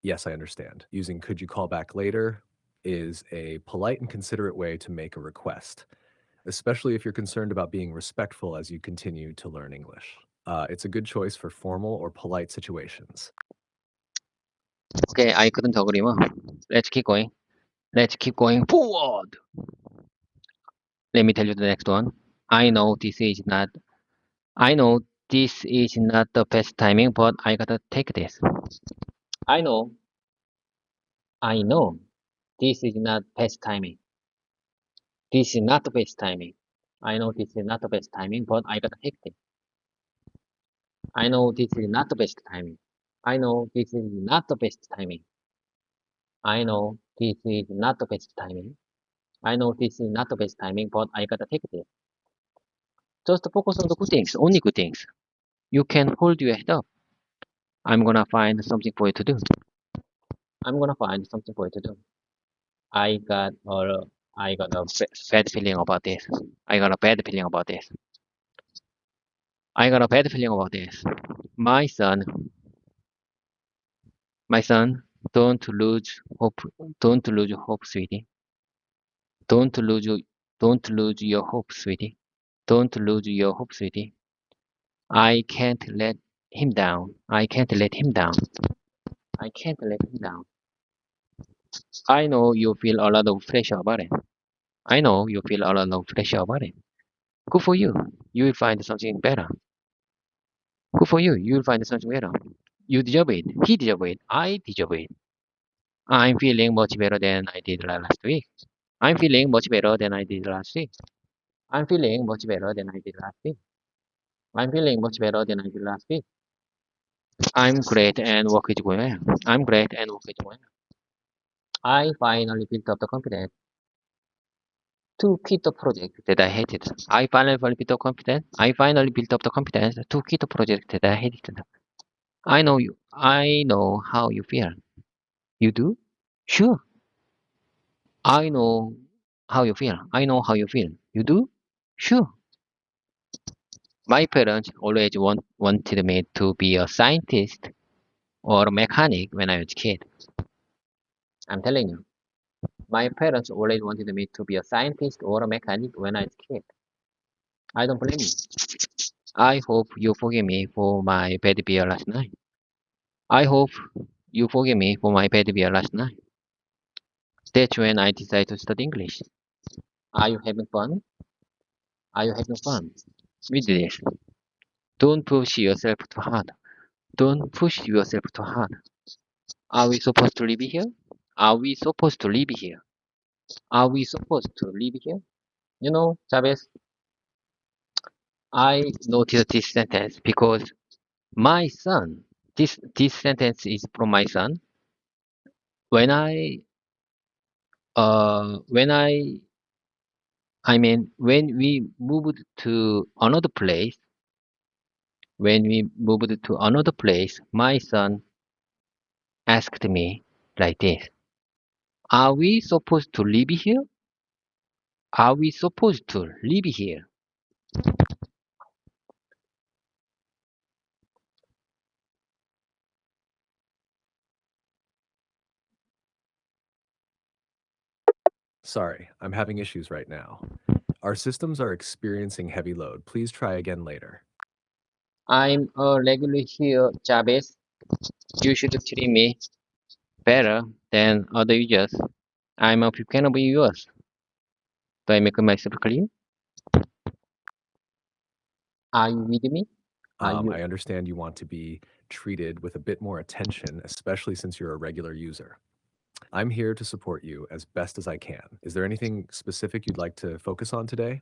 Yes, I understand. Using could you call back later is a polite and considerate way to make a request, especially if you're concerned about being respectful as you continue to learn English. It's a good choice for formal or polite situations. Okay, I couldn't agree more. Let's keep going. Let's keep going forward. Let me tell you the next one. I know this is not. I know this is not the best timing, but I gotta take this. I know. I know. This is not best timing. This is not the best timing. I know this is not the best timing, but I gotta take this. I know this is not the best timing. I know this is not the best timing. I know this is not the best timing. I know this is not the best timing, but I gotta take this. Just focus on the good things, only good things. You can hold your head up. I'm gonna find something for you to do. I'm gonna find something for you to do. I got a, I got a bad feeling about this. I got a bad feeling about this. I got a bad feeling about this. My son, my son, don't lose hope. Don't lose hope, sweetie. Don't lose, don't lose your hope, sweetie. Don't lose your hope, sweetie. I can't let him down. I can't let him down. I can't let him down. I know you feel a lot of pressure about it. I know you feel a lot of pressure about it. Good for you. You will find something better. Good for you. You will find something better. You deserve it. He deserves it. I deserve it. I'm feeling much better than I did last week. I'm feeling much better than I did last week. I'm feeling much better than I did last week. I'm feeling much better than I did last week. I'm great and work is going well. I'm great and work is going well. I finally built up the confidence to quit the project that I hated. I finally built up confidence. I finally built up the confidence to quit the project that I hated. I know you. I know how you feel. You do? Sure. I know how you feel. I know how you feel. You do? Sure. My parents always wanted me to be a scientist or a mechanic when I was a kid. I'm telling you. My parents always wanted me to be a scientist or a mechanic when I was a kid. I don't blame you. I hope you forgive me for my bad beer last night. I hope you forgive me for my bad beer last night. That's when I decided to study English. Are you having fun? Are you having fun with this? Don't push yourself too hard. Don't push yourself too hard. Are we supposed to live here? Are we supposed to live here? Are we supposed to live here? You know, Chavez, I noticed this sentence because my son, this sentence is from my son. When when we moved to another place, my son asked me like this: Are we supposed to live here? Are we supposed to live here? Sorry, I'm having issues right now. Our systems are experiencing heavy load. Please try again later. I'm a regular here, Chavez. You should treat me better than other users. I'm a frequent of yours. Do I make myself clear? Are you with me? Are you? I understand you want to be treated with a bit more attention, especially since you're a regular user. I'm here to support you as best as I can. Is there anything specific you'd like to focus on today?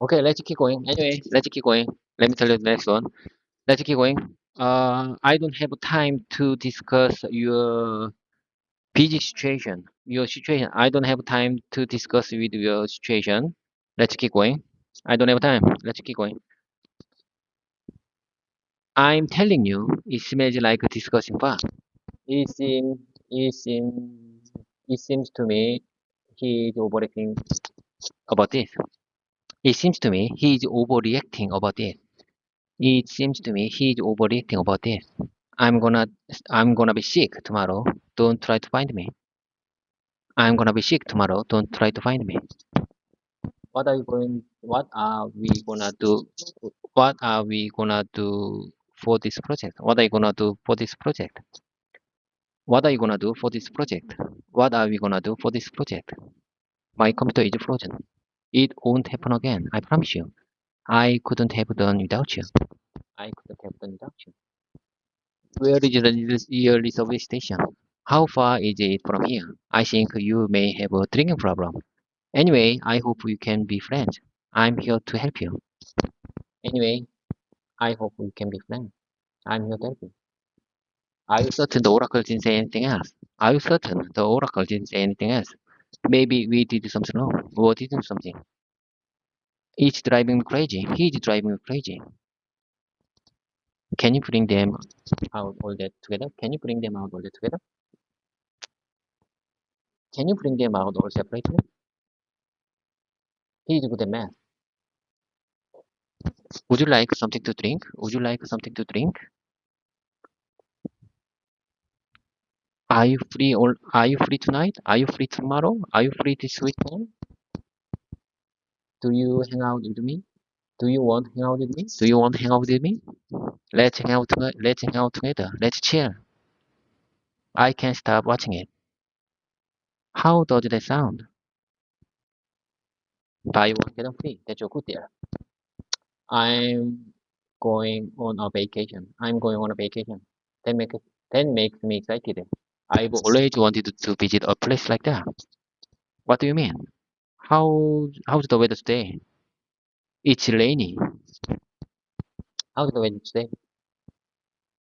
Okay, let's keep going. Anyway, let's keep going. Let me tell you the next one. Let's keep going. I don't have time to discuss your busy situation. Your situation. I don't have time to discuss with your situation. Let's keep going. I don't have time. Let's keep going. I'm telling you, it smells like a disgusting bar. It seems, it seems, it seems to me he's overreacting about this. It seems to me he's overreacting about this. It seems to me he's overreacting about this. I'm gonna, I'm gonna be sick tomorrow. Don't try to find me. I'm gonna be sick tomorrow. Don't try to find me. What are we gonna do? What are we gonna do for this project? What are you gonna do for this project? What are you gonna do for this project? What are we gonna do for this project? My computer is frozen. It won't happen again. I promise you. I couldn't have done without you. I couldn't have done without you. Where is the nearest subway station? How far is it from here? I think you may have a drinking problem. Anyway, I hope we can be friends. I'm here to help you. Anyway, I hope we can be friends. I'm here to help you. Are you certain the oracle didn't say anything else? Are you certain the oracle didn't say anything else? Maybe we did something wrong, or didn't something. It's driving me crazy. He's driving me crazy. Can you bring them out all that together? Can you bring them out all that together? Can you bring them out all separately? He's good at math. Would you like something to drink? Would you like something to drink? Are you free tonight? Are you free tomorrow? Are you free this weekend? Do you hang out with me? Do you want to hang out with me? Do you want to hang out with me? Let's hang out together. Let's chill. I can't stop watching it. How does that sound? Buy one get one free. That's a good deal. I'm going on a vacation. I'm going on a vacation. That makes that makes me excited. I've always wanted to visit a place like that. What do you mean? How's the weather today? It's rainy. How's the weather today?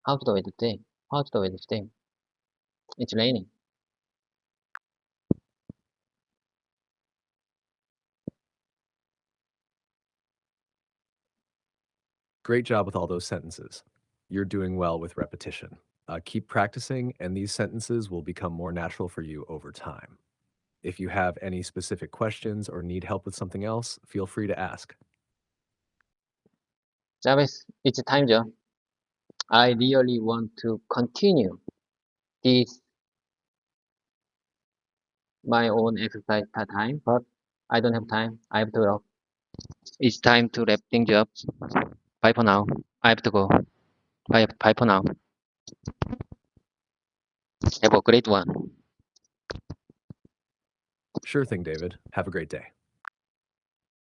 How's the weather today? How's the weather today? It's raining. Great job with all those sentences. You're doing well with repetition. Keep practicing, and these sentences will become more natural for you over time. If you have any specific questions or need help with something else, feel free to ask. Jarvis, it's time, Joe. I really want to continue this my own exercise time, but I don't have time. I have to go. It's time to wrap things up. Bye for now. I have to go. Bye for now. Have a great one. Sure thing, David. Have a great day.